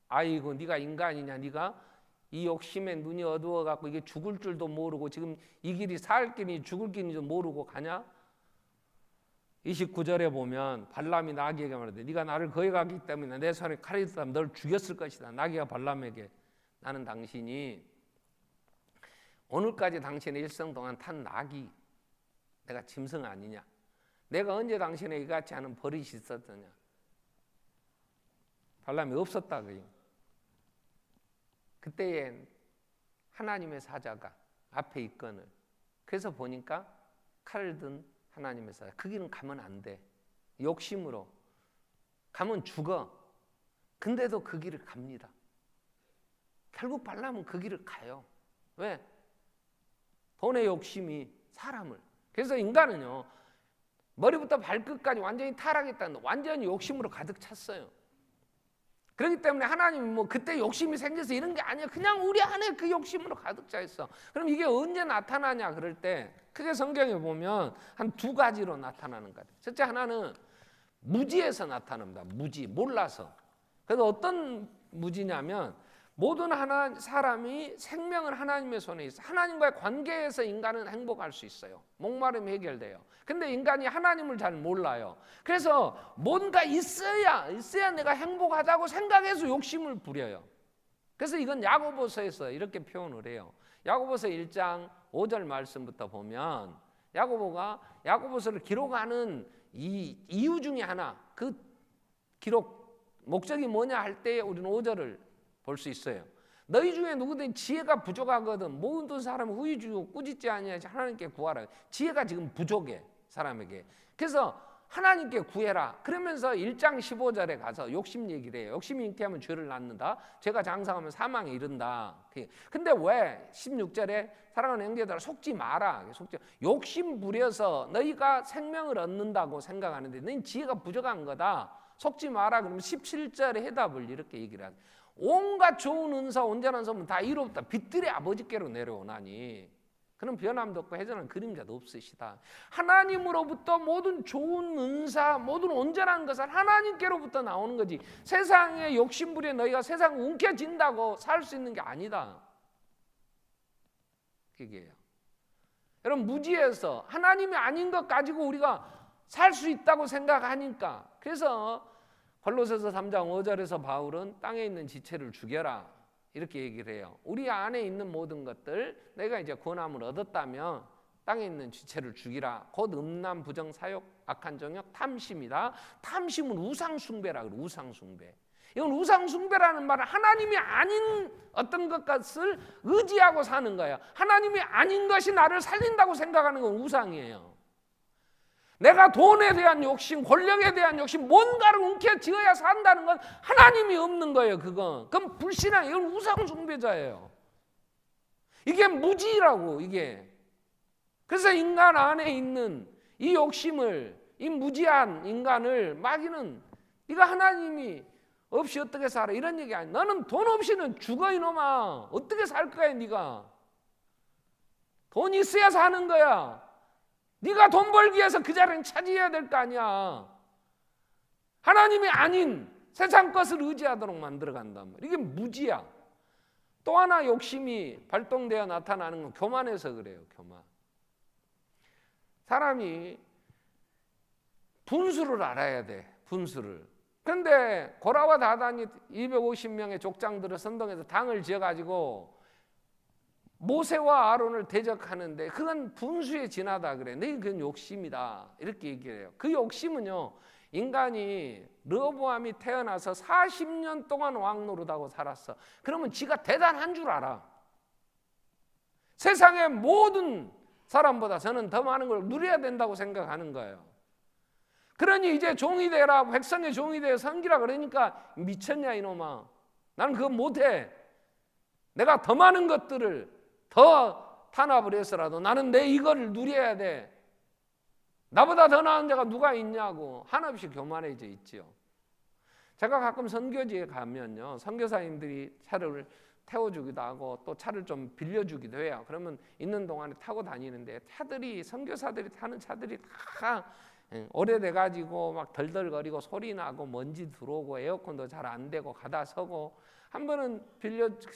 아이고 네가 인간이냐? 네가 이 욕심에 눈이 어두워갖고 이게 죽을 줄도 모르고 지금 이 길이 살 길이 죽을 길인지도 모르고 가냐? 29절에 보면 발람이 나귀에게 말하되 네가 나를 거역하기 때문에 내 손에 칼이 있다면 널 죽였을 것이다. 나귀가 발람에게 나는 당신이 오늘까지 당신의 일생 동안 탄 나귀 내가 짐승 아니냐? 내가 언제 당신의 이같이 하는 버릇이 있었더냐? 발람이 없었다 그요. 그때엔 하나님의 사자가 앞에 있거늘. 그래서 보니까 칼을 든 하나님의 사자. 그 길은 가면 안 돼. 욕심으로 가면 죽어. 근데도 그 길을 갑니다. 결국 발람은 그 길을 가요. 왜? 돈의 욕심이 사람을. 그래서 인간은요 머리부터 발끝까지 완전히 타락했다는 완전히 욕심으로 가득 찼어요. 그렇기 때문에 하나님이 뭐 그때 욕심이 생겨서 이런 게 아니야. 그냥 우리 안에 그 욕심으로 가득 차 있어. 그럼 이게 언제 나타나냐 그럴 때 크게 성경에 보면 한 2가지로 나타나는 것 같아요. 첫째 하나는 무지에서 나타납니다. 무지, 몰라서. 그래서 어떤 무지냐면 모든 사람이 생명은 하나님의 손에 있어. 하나님과의 관계에서 인간은 행복할 수 있어요. 목마름이 해결돼요. 근데 인간이 하나님을 잘 몰라요. 그래서 뭔가 있어야 내가 행복하다고 생각해서 욕심을 부려요. 그래서 이건 야고보서에서 이렇게 표현을 해요. 야고보서 1장 5절 말씀부터 보면 야고보서를 기록하는 이 이유 중에 하나, 그 기록 목적이 뭐냐 할 때 우리는 5절을 볼 수 있어요. 너희 중에 누구든 지혜가 부족하거든 모든 사람은 후히 주고 꾸짖지 아니하지 하나님께 구하라. 지혜가 지금 부족해 사람에게. 그래서 하나님께 구해라. 그러면서 1장 15절에 가서 욕심 얘기를 해요. 욕심이 잉태하면 죄를 낳는다. 죄가 장성하면 사망에 이른다. 근데 왜 16절에 사랑하는 형제들아 속지 마라. 욕심 부려서 너희가 생명을 얻는다고 생각하는데 너희 지혜가 부족한 거다. 속지 마라. 그러면 17절에 해답을 이렇게 얘기를 하죠. 온갖 좋은 은사 온전한 선물 다 이로부터 빛들의 아버지께로 내려오나니 그는 변함도 없고 해전한 그림자도 없으시다. 하나님으로부터 모든 좋은 은사 모든 온전한 것은 하나님께로부터 나오는 거지 세상에 욕심부려 너희가 세상 움켜진다고 살 수 있는 게 아니다. 그게요. 여러분 무지에서 하나님이 아닌 것 가지고 우리가 살 수 있다고 생각하니까 그래서 골로새서 3장 5절에서 바울은 땅에 있는 지체를 죽여라 이렇게 얘기를 해요. 우리 안에 있는 모든 것들 내가 이제 구원함을 얻었다면 땅에 있는 지체를 죽이라. 곧 음란, 부정, 사욕, 악한 정욕, 탐심이다. 탐심은 우상숭배라 그래. 우상숭배. 이건 우상숭배라는 말은 하나님이 아닌 어떤 것을 의지하고 사는 거야. 하나님이 아닌 것이 나를 살린다고 생각하는 건 우상이에요. 내가 돈에 대한 욕심, 권력에 대한 욕심, 뭔가를 움켜쥐어야 산다는 건 하나님이 없는 거예요. 그건 불신앙, 이건 우상숭배자예요. 이게 무지라고 이게. 그래서 인간 안에 있는 이 욕심을, 이 무지한 인간을 마귀는 네가 하나님이 없이 어떻게 살아 이런 얘기 아니야. 너는 돈 없이는 죽어 이놈아. 어떻게 살 거야 네가. 돈 있어야 사는 거야. 네가 돈 벌기 위해서 그 자리는 차지해야 될 거 아니야. 하나님이 아닌 세상 것을 의지하도록 만들어간단 말이야. 이게 무지야. 또 하나 욕심이 발동되어 나타나는 건 교만해서 그래요. 교만. 사람이 분수를 알아야 돼. 분수를. 그런데 고라와 다단이 250명의 족장들을 선동해서 당을 지어가지고 모세와 아론을 대적하는데 그건 분수에 지나다 그래. 네, 그건 욕심이다. 이렇게 얘기해요. 그 욕심은요, 인간이 르호보암이 태어나서 40년 동안 왕 노릇하고 살았어. 그러면 지가 대단한 줄 알아. 세상의 모든 사람보다 저는 더 많은 걸 누려야 된다고 생각하는 거예요. 그러니 이제 종이 되라, 백성의 종이 되어 섬기라 그러니까 미쳤냐 이놈아. 나는 그거 못해. 내가 더 많은 것들을 더 탄압을 해서라도 나는 내 이거를 누려야 돼. 나보다 더 나은 자가 누가 있냐고 한없이 교만해져 있지요. 제가 가끔 선교지에 가면요, 선교사님들이 차를 태워주기도 하고 또 차를 좀 빌려주기도 해요. 그러면 있는 동안에 타고 다니는데 차들이, 선교사들이 타는 차들이 다 오래돼가지고 막 덜덜거리고 소리 나고 먼지 들어오고 에어컨도 잘 안 되고 가다 서고, 한 번은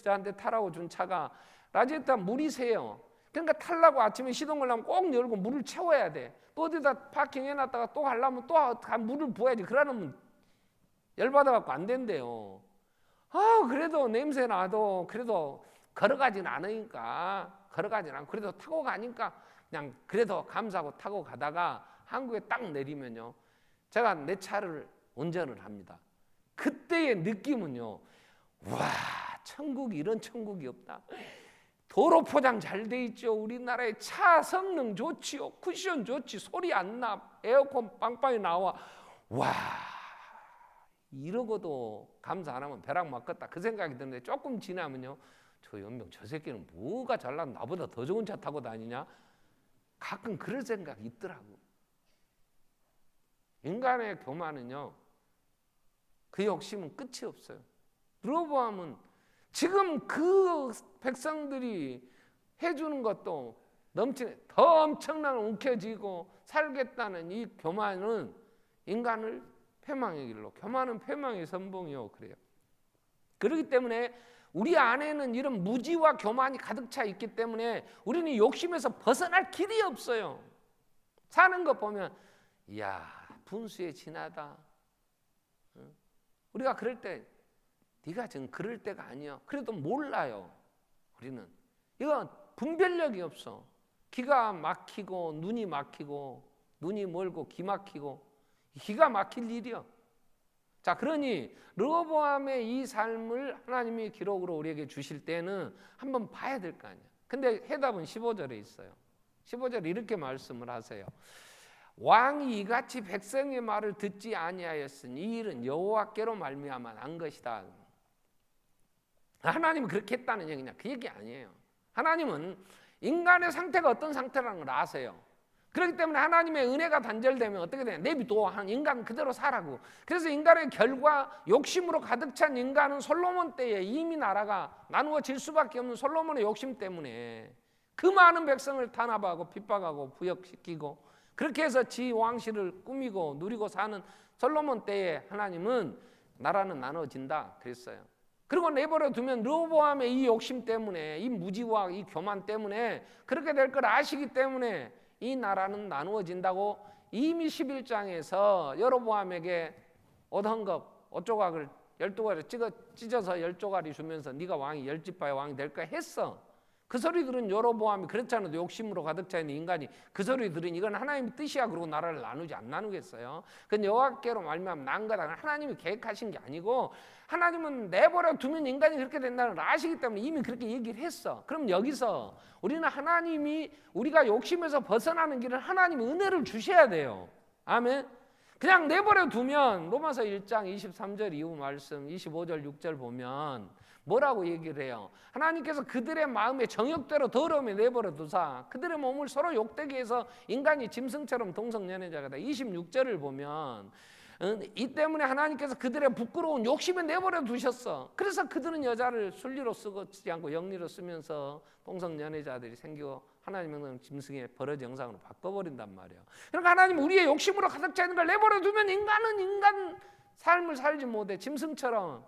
저한테 타라고 준 차가 라지에다 물이 새요. 그러니까 타려고 아침에 시동을 하면 꼭 열고 물을 채워야 돼. 또 어디다 파킹해놨다가 또 가려면 또 물을 부어야지. 그러면 열받아갖고 안 된대요. 그래도 냄새 나도 그래도 걸어가진 않으니까, 걸어가진 않고 그래도 타고 가니까 그냥 그래도 감사하고 타고 가다가 한국에 딱 내리면요, 제가 내 차를 운전을 합니다. 그때의 느낌은요, 와, 천국이 이런 천국이 없다. 도로 포장 잘 돼 있죠. 우리나라의 차 성능 좋지요. 쿠션 좋지. 소리 안 나. 에어컨 빵빵히 나와. 와, 이러고도 감사 안 하면 벼락 맞겠다. 그 생각이 드는데 조금 지나면요, 저 연병 저 새끼는 뭐가 잘난 나보다 더 좋은 차 타고 다니냐? 가끔 그럴 생각이 있더라고. 인간의 교만은요, 그 욕심은 끝이 없어요. 르호보암은 지금 그 백성들이 해주는 것도 더 엄청나게 움켜쥐고 살겠다는 이 교만은 인간을 패망의 길로, 교만은 패망의 선봉이요, 그래요. 그렇기 때문에 우리 안에는 이런 무지와 교만이 가득 차 있기 때문에 우리는 욕심에서 벗어날 길이 없어요. 사는 것 보면 이야, 분수에 지나다. 우리가 그럴 때 네가 지금 그럴 때가 아니야. 그래도 몰라요. 우리는 이거 분별력이 없어. 기가 막히고 눈이 막히고 눈이 멀고 기 막히고 기가 막힐 일이요. 자, 그러니 르호보암의 이 삶을 하나님이 기록으로 우리에게 주실 때는 한번 봐야 될 거 아니야. 근데 해답은 15절에 있어요. 15절에 이렇게 말씀을 하세요. 왕이 이같이 백성의 말을 듣지 아니하였으니 이 일은 여호와께로 말미암아 난 것이다. 하나님은 그렇게 했다는 얘기냐? 그 얘기 아니에요. 하나님은 인간의 상태가 어떤 상태라는 걸 아세요. 그렇기 때문에 하나님의 은혜가 단절되면 어떻게 되냐? 내비둬. 인간 그대로 살라고. 그래서 인간의 결과, 욕심으로 가득 찬 인간은 솔로몬 때에 이미 나라가 나누어질 수밖에 없는 솔로몬의 욕심 때문에 그 많은 백성을 탄압하고 핍박하고 부역시키고 그렇게 해서 지 왕실을 꾸미고 누리고 사는 솔로몬 때에 하나님은 나라는 나눠진다 그랬어요. 그리고 내버려 두면 르호보암의 이 욕심 때문에, 이 무지와 이 교만 때문에 그렇게 될 걸 아시기 때문에 이 나라는 나누어진다고 이미 11장에서 여로보암에게 옷 한 겹, 옷 조각을 12가지 찢어서 10조각이 주면서 네가 왕이 10지파의 왕이 될 거야 했어. 그 소리 들은 여로보암이 그렇잖아요. 욕심으로 가득 차 있는 인간이 그 소리 들으니 이건 하나님의 뜻이야. 그러고 나라를 나누지 안 나누겠어요. 그건 여호와께로 말미암아 난 거다. 하나님이 계획하신 게 아니고 하나님은 내버려 두면 인간이 그렇게 된다는 걸 아시기 때문에 이미 그렇게 얘기를 했어. 그럼 여기서 우리는 하나님이 우리가 욕심에서 벗어나는 길은 하나님 은혜를 주셔야 돼요. 아멘. 그냥 내버려 두면 로마서 1장 23절 이후 말씀 25절 6절 보면 뭐라고 얘기를 해요? 하나님께서 그들의 마음의 정욕대로 더러움에 내버려 두사 그들의 몸을 서로 욕되게 해서 인간이 짐승처럼 동성연애자가 돼. 26절을 보면 이 때문에 하나님께서 그들의 부끄러운 욕심에 내버려 두셨어. 그래서 그들은 여자를 순리로 쓰지 않고 영리로 쓰면서 동성연애자들이 생기고 하나님은 짐승의 버러지 형상으로 바꿔버린단 말이에요. 그러니까 하나님 우리의 욕심으로 가득 차 있는 걸 내버려 두면 인간은 인간 삶을 살지 못해. 짐승처럼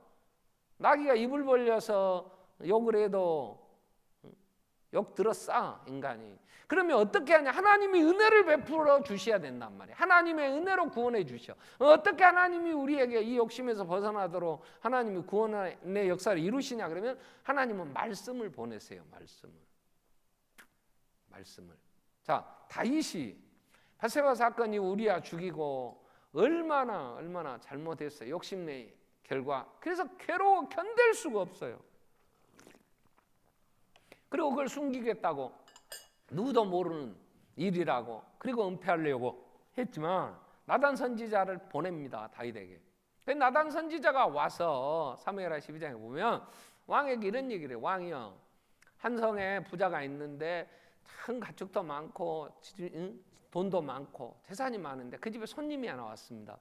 나귀가 입을 벌려서 욕을 해도 욕 들었어 인간이. 그러면 어떻게 하냐? 하나님이 은혜를 베풀어 주셔야 된단 말이에요. 하나님의 은혜로 구원해 주셔. 어떻게 하나님이 우리에게 이 욕심에서 벗어나도록 하나님이 구원의 역사를 이루시냐? 그러면 하나님은 말씀을 보내세요. 말씀을. 자, 다윗이 바세바 사건이 우리야 죽이고 얼마나 잘못했어요. 욕심내 결과. 그래서 괴로워 견딜 수가 없어요. 그리고 그걸 숨기겠다고 누구도 모르는 일이라고 그리고 은폐하려고 했지만 나단 선지자를 보냅니다. 다윗에게. 나단 선지자가 와서 사무엘하 12장에 보면 왕에게 이런 얘기를 해요. 왕이여, 한 성에 부자가 있는데 큰 가축도 많고 돈도 많고 재산이 많은데 그 집에 손님이 하나 왔습니다.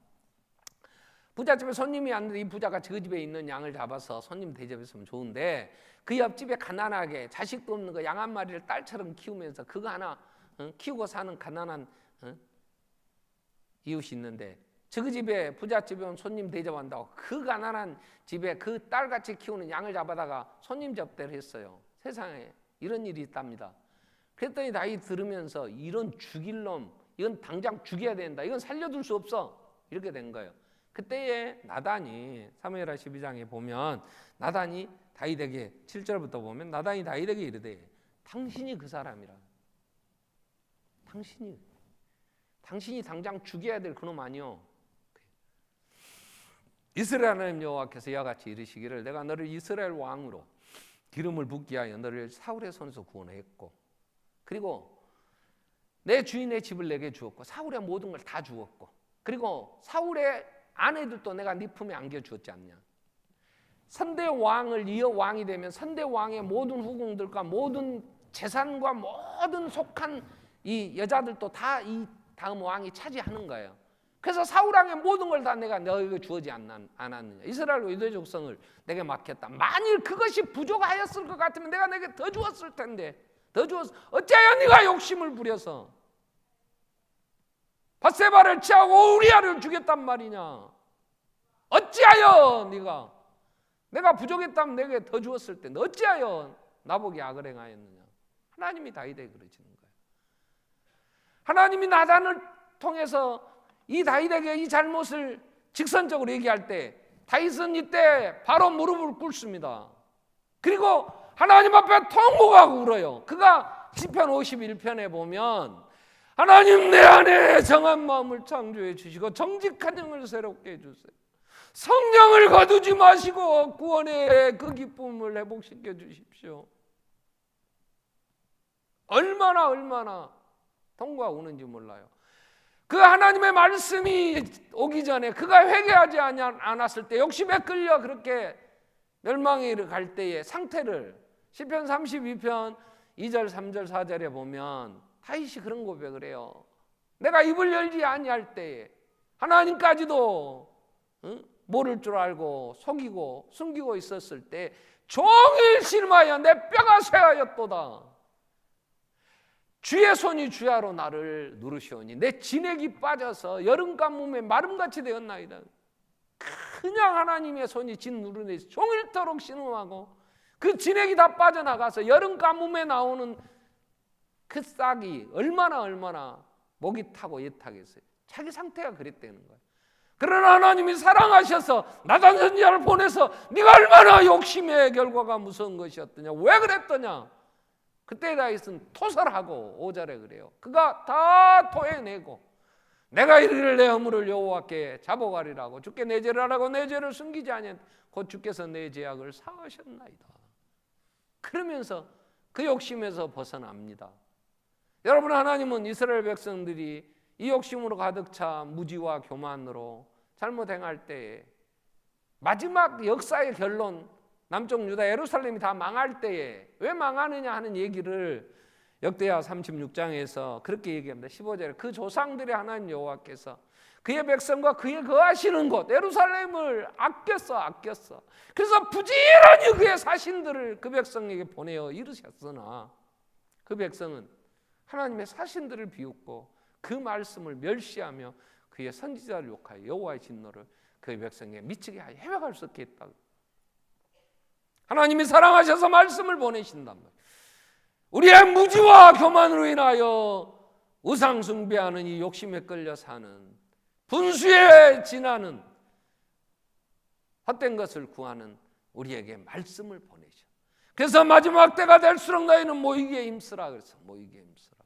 부잣집에 손님이 왔는데 이 부자가 그 집에 있는 양을 잡아서 손님 대접했으면 좋은데 그 옆집에 가난하게 자식도 없는 그 양 한 마리를 딸처럼 키우면서 그거 하나 키우고 사는 가난한 이웃이 있는데 저 집에 부잣집에 온 손님 대접한다고 그 가난한 집에 그 딸같이 키우는 양을 잡아다가 손님 접대를 했어요. 세상에 이런 일이 있답니다. 그랬더니 다윗 들으면서 이런 죽일 놈, 이건 당장 죽여야 된다. 이건 살려둘 수 없어. 이렇게 된 거예요. 그때에 나단이 사무엘하 12장에 보면 나단이 다윗에게 7절부터 보면 나단이 다윗에게 이르되 당신이 그 사람이라. 당신이 당장 죽여야 될 그놈 아니요. 이스라엘 하나님 여호와께서 이와 같이 이르시기를 내가 너를 이스라엘 왕으로 기름을 붓게 하여 너를 사울의 손에서 구원했고 그리고 내 주인의 집을 내게 주었고 사울의 모든 걸 다 주었고 그리고 사울의 아내들도 내가 네 품에 안겨주었지 않냐. 선대 왕을 이어 왕이 되면 선대 왕의 모든 후궁들과 모든 재산과 모든 속한 이 여자들도 다 이 다음 왕이 차지하는 거예요. 그래서 사울 왕의 모든 걸 다 내가 너에게 주어지 않았느냐. 이스라엘 유대 족성을 내게 맡겼다. 만일 그것이 부족하였을 것 같으면 내가 내게 더 주었을 텐데 더 주었어. 어찌하여 네가 욕심을 부려서 밧세바를 취하고 우리아를 죽였단 말이냐. 어찌하여 네가 내가 부족했다면 내게 더 주었을 텐데 어찌하여 나보기 악을 행하였느냐. 하나님이 다윗에게 그러시는 거예요. 하나님이 나단을 통해서 이 다윗에게 이 잘못을 직선적으로 얘기할 때 다윗은 이때 바로 무릎을 꿇습니다. 그리고 하나님 앞에 통곡하고 울어요. 그가 시편 51편에 보면 하나님 내 안에 정한 마음을 창조해 주시고 정직한 영을 새롭게 해주세요. 성령을 거두지 마시고 구원의 그 기쁨을 회복시켜 주십시오. 얼마나 통곡하고 우는지 몰라요. 그 하나님의 말씀이 오기 전에 그가 회개하지 않았을 때 욕심에 끌려 그렇게 멸망에 갈 때의 상태를 시편 32편 2절 3절 4절에 보면 다윗이 그런 고백을 해요. 내가 입을 열지 아니할 때에 하나님까지도 모를 줄 알고 속이고 숨기고 있었을 때 종일 신음하여 내 뼈가 쇠하였도다. 주의 손이 주야로 나를 누르시오니 내 진액이 빠져서 여름 가뭄에 마름같이 되었나이다. 그냥 하나님의 손이 진 누르내서 종일토록 신음하고 그 진액이 다 빠져나가서 여름 가뭄에 나오는 그 싹이 얼마나 목이 타고 예타겠어요. 자기 상태가 그랬다는 거예요. 그러나 하나님이 사랑하셔서 나단 선지자를 보내서 네가 얼마나 욕심의 결과가 무서운 것이었더냐. 왜 그랬더냐. 그때 다윗은 토설하고 5절에 그래요. 그가 다 토해내고 내가 이르기를 내 허물을 여호와께 자복하리라고 주께 내 죄를 하라고 내 죄를 숨기지 아니한 곧 주께서 내 죄악을 사하셨나이다. 그러면서 그 욕심에서 벗어납니다. 여러분 하나님은 이스라엘 백성들이 이 욕심으로 가득 차 무지와 교만으로 잘못 행할 때에 마지막 역사의 결론 남쪽 유다 예루살렘이 다 망할 때에 왜 망하느냐 하는 얘기를 역대하 36장에서 그렇게 얘기합니다. 15절에 그 조상들의 하나님 여호와께서 그의 백성과 그의 거하시는 곳 예루살렘을 아꼈어. 그래서 부지런히 그의 사신들을 그 백성에게 보내어 이르셨으나 그 백성은 하나님의 사신들을 비웃고 그 말씀을 멸시하며 그의 선지자를 욕하여 여호와의 진노를 그의 백성에게 미치게 하여 회복할 수 없게 했다. 하나님이 사랑하셔서 말씀을 보내신단 말이에요. 우리의 무지와 교만으로 인하여 우상 숭배하는 이 욕심에 끌려 사는 분수에 지나는 헛된 것을 구하는 우리에게 말씀을 보내셔. 그래서 마지막 때가 될수록 너희는 모이기에 힘쓰라. 그래서 모이기에 힘쓰라.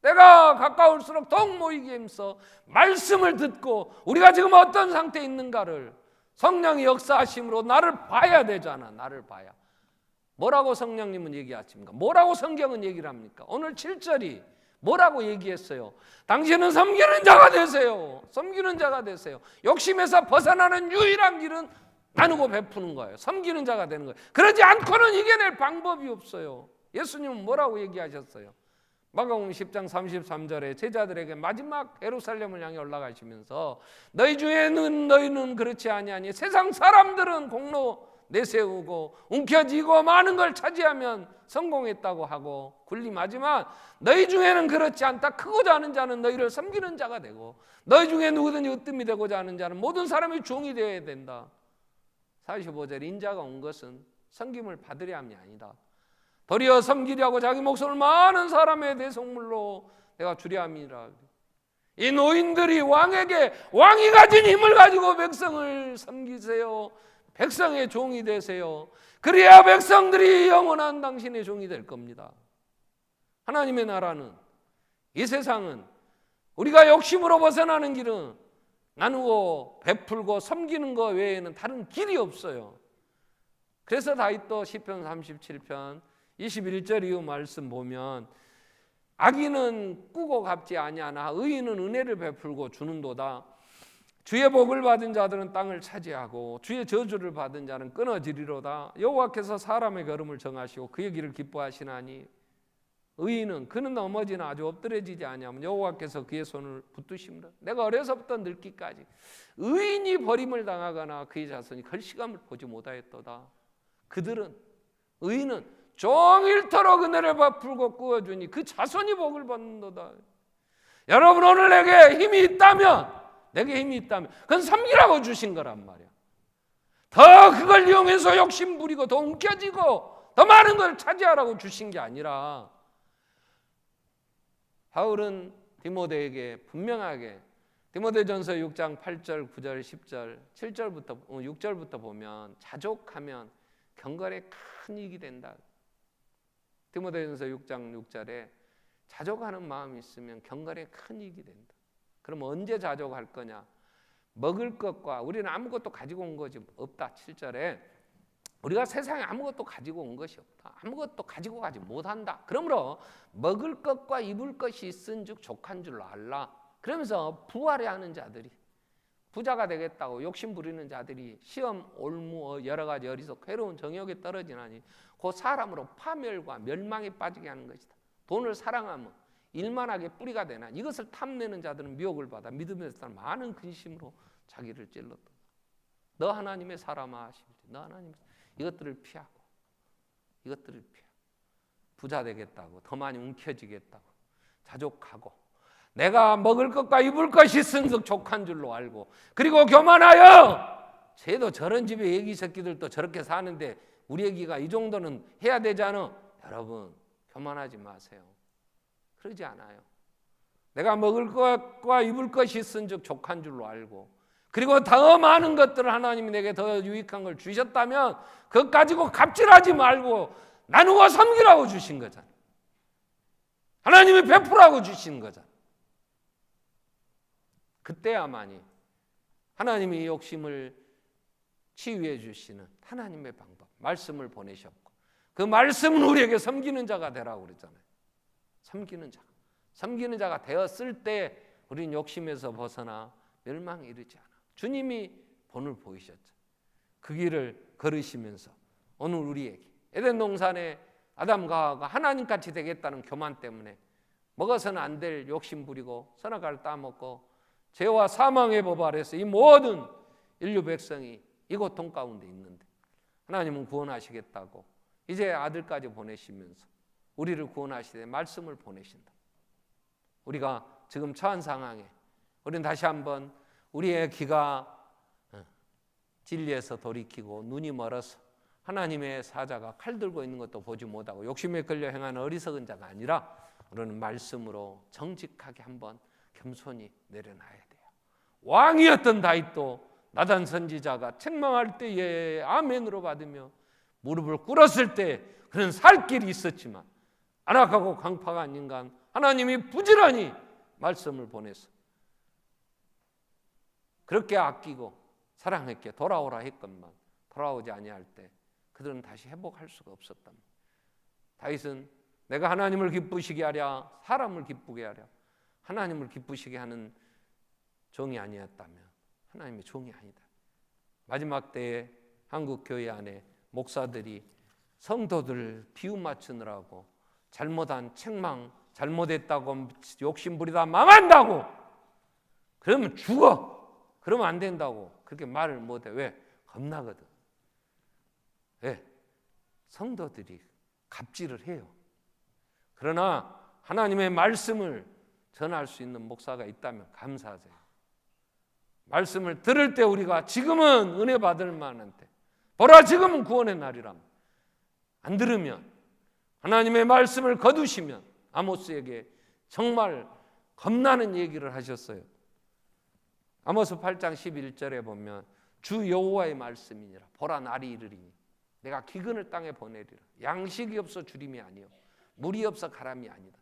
때가 가까울수록 더욱 모이기에 힘써 말씀을 듣고 우리가 지금 어떤 상태에 있는가를 성령의 역사하심으로 나를 봐야 되잖아. 나를 봐야. 뭐라고 성령님은 얘기하십니까? 뭐라고 성경은 얘기를 합니까? 오늘 7절이 뭐라고 얘기했어요? 당신은 섬기는 자가 되세요. 섬기는 자가 되세요. 욕심에서 벗어나는 유일한 길은 나누고 베푸는 거예요. 섬기는 자가 되는 거예요. 그러지 않고는 이겨낼 방법이 없어요. 예수님은 뭐라고 얘기하셨어요? 마가복음 10장 33절에 제자들에게 마지막 예루살렘을 향해 올라가시면서 너희는 그렇지 아니하니 세상 사람들은 공로 내세우고 움켜쥐고 많은 걸 차지하면 성공했다고 하고 군림하지만 너희 중에는 그렇지 않다. 크고자 하는 자는 너희를 섬기는 자가 되고 너희 중에 누구든지 으뜸이 되고자 하는 자는 모든 사람이 종이 되어야 된다. 45절 인자가 온 것은 섬김을 받으려 함이 아니다. 도리어 섬기려고 자기 목숨을 많은 사람의 대속물로 내가 주려 함이라. 이 노인들이 왕에게 왕이 가진 힘을 가지고 백성을 섬기세요. 백성의 종이 되세요. 그래야 백성들이 영원한 당신의 종이 될 겁니다. 하나님의 나라는, 이 세상은 우리가 욕심으로 벗어나는 길은 나누고 베풀고 섬기는 것 외에는 다른 길이 없어요. 그래서 다윗도 시편 37편 21절 이후 말씀 보면 악인은 꾸고 갚지 아니하나 의인은 은혜를 베풀고 주는도다. 주의 복을 받은 자들은 땅을 차지하고 주의 저주를 받은 자는 끊어지리로다. 여호와께서 사람의 걸음을 정하시고 그의 길을 기뻐하시나니 의인은 그는 넘어지나 아주 엎드려지지 아니하면 여호와께서 그의 손을 붙드십니다. 내가 어려서부터 늙기까지 의인이 버림을 당하거나 그의 자손이 걸시감을 보지 못하였도다. 의인은 종일토록 은혜를 베풀고 꾸어주니 그 자손이 복을 받는도다. 여러분 오늘 내게 힘이 있다면 그건 섬기라고 주신 거란 말이야. 더 그걸 이용해서 욕심 부리고 더 움켜쥐고 더 많은 걸 차지하라고 주신 게 아니라 바울은 디모데에게 분명하게 디모데전서 6장 8절, 9절, 10절, 7절부터 6절부터 보면 자족하면 경건에 큰 이익이 된다. 디모데전서 6장 6절에 자족하는 마음이 있으면 경건에 큰 이익이 된다. 그럼 언제 자족할 거냐? 먹을 것과 우리는 아무것도 가지고 온 것이 없다. 7절에 우리가 세상에 아무것도 가지고 온 것이 없다. 아무것도 가지고 가지 못한다. 그러므로 먹을 것과 입을 것이 있은즉 족한 줄로 알라. 그러면서 부활해하는 자들이 부자가 되겠다고 욕심 부리는 자들이 시험, 올무, 여러 가지 어리석 괴로운 정욕에 떨어지나니 그 사람으로 파멸과 멸망에 빠지게 하는 것이다. 돈을 사랑하면 일만하게 뿌리가 되나 이것을 탐내는 자들은 미혹을 받아 믿음에서 따라 많은 근심으로 자기를 찔렀다. 너 하나님의 사람아 하십니다. 너 하나님의 이것들을 피하고 부자 되겠다고 더 많이 움켜쥐겠다고 자족하고 내가 먹을 것과 입을 것이 있은즉 족한 줄로 알고 그리고 교만하여 쟤도 저런 집에 애기 새끼들도 저렇게 사는데 우리 애기가 이 정도는 해야 되잖아. 여러분 교만하지 마세요. 그러지 않아요. 내가 먹을 것과 입을 것이 있은즉 족한 줄로 알고 그리고 더 많은 것들을 하나님이 내게 더 유익한 걸 주셨다면 그것 가지고 갑질하지 말고 나누고 섬기라고 주신 거잖아요. 하나님이 베풀라고 주신 거잖아요. 그때야만이 하나님이 이 욕심을 치유해 주시는 하나님의 방법, 말씀을 보내셨고 그 말씀은 우리에게 섬기는 자가 되라고 그랬잖아요. 섬기는 자가 되었을 때 우리는 욕심에서 벗어나 멸망에 이르지 않아. 주님이 본을 보이셨죠. 그 길을 걸으시면서 오늘 우리에게 에덴 동산에 아담과 하와가 하나님같이 되겠다는 교만 때문에 먹어서는 안 될 욕심 부리고 선악과를 따먹고 죄와 사망의 법 아래서 이 모든 인류 백성이 이 고통 가운데 있는데 하나님은 구원하시겠다고 이제 아들까지 보내시면서 우리를 구원하시되 말씀을 보내신다. 우리가 지금 처한 상황에 우리는 다시 한번 우리의 귀가 진리에서 돌이키고 눈이 멀어서 하나님의 사자가 칼 들고 있는 것도 보지 못하고 욕심에 끌려 행하는 어리석은 자가 아니라 우리는 말씀으로 정직하게 한번 겸손히 내려놔야 돼요. 왕이었던 다윗도 나단 선지자가 책망할 때에 아멘으로 받으며 무릎을 꿇었을 때 그는 살 길이 있었지만 안악하고 강파가 아닌 인간 하나님이 부지런히 말씀을 보내서 그렇게 아끼고 사랑했기에 돌아오라 했건만 돌아오지 아니할 때 그들은 다시 회복할 수가 없었단 말이에요. 다윗은 내가 하나님을 기쁘시게 하랴 사람을 기쁘게 하랴 하나님을 기쁘시게 하는 종이 아니었다면 하나님의 종이 아니다. 마지막 때에 한국 교회 안에 목사들이 성도들 비유 맞추느라고 잘못한 책망, 잘못했다고 욕심부리다 망한다고, 그러면 죽어, 그러면 안 된다고 그렇게 말을 못해. 왜? 겁나거든. 왜? 성도들이 갑질을 해요. 그러나 하나님의 말씀을 전할 수 있는 목사가 있다면 감사하세요. 말씀을 들을 때 우리가 지금은 은혜 받을 만한데, 보라 지금은 구원의 날이라. 안 들으면, 하나님의 말씀을 거두시면, 아모스에게 정말 겁나는 얘기를 하셨어요. 아모스 8장 11절에 보면 주 여호와의 말씀이니라. 보라 날이 이르리니 내가 기근을 땅에 보내리라. 양식이 없어 주림이 아니요 물이 없어 가람이 아니다.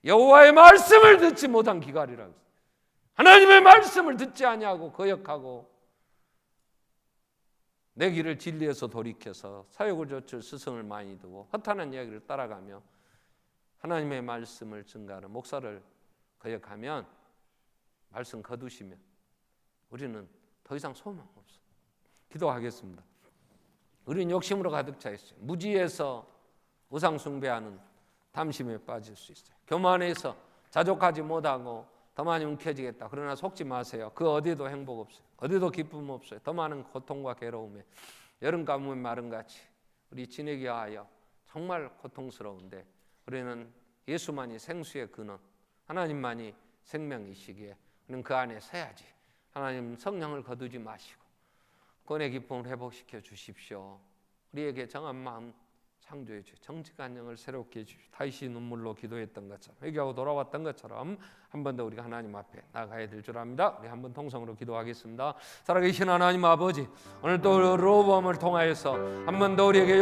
여호와의 말씀을 듣지 못한 기갈이라. 하나님의 말씀을 듣지 아니하고 거역하고 내 길을 진리에서 돌이켜서 사욕을 좇을 스승을 많이 두고 허탄한 이야기를 따라가며 하나님의 말씀을 증가하는 목사를 거역하면, 말씀 거두시면 우리는 더 이상 소망 없어. 기도하겠습니다. 우리는 욕심으로 가득 차 있어요. 무지에서 우상 숭배하는 탐심에 빠질 수 있어요. 교만해서 자족하지 못하고 더 많이 움켜쥐겠다. 그러나 속지 마세요. 그 어디도 행복 없어요. 어디도 기쁨 없어요. 더 많은 고통과 괴로움에 여름 가뭄의 마름같이 우리 지내게 하여 정말 고통스러운데 우리는 예수만이 생수의 근원, 하나님만이 생명이시기에 우리는 그 안에 서야지. 하나님 성령을 거두지 마시고 구원의 기쁨을 회복시켜 주십시오. 우리에게 정한 마음 창조해 주십시오. 정직한 영을 새롭게 해주십시오. 다윗이 눈물로 기도했던 것처럼, 회개하고 돌아왔던 것처럼 한 번 더 우리가 하나님 앞에 나가야 될 줄 압니다. 우리 한번 통성으로 기도하겠습니다. 살아계신 하나님 아버지, 오늘 또 로보암을 통하여서 한 번 더 우리에게